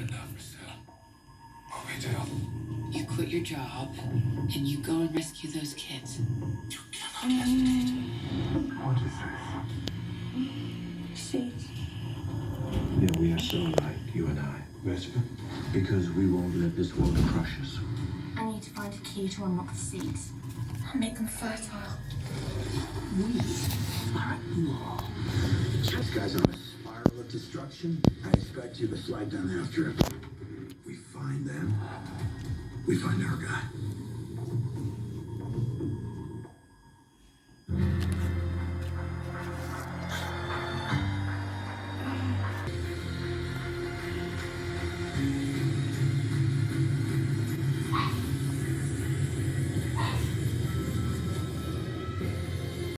enough, Priscilla. What we do? You quit your job, and you go and rescue those kids. You cannot hesitate. What is this? Seeds. Yeah, we are so alike, you and I. Vesper? Because we won't let this world crush us. I need to find a key to unlock the seeds. Make them fertile. We are you all. This guy's on a spiral of destruction. I expect you to slide down after him. We find them. We find our guy.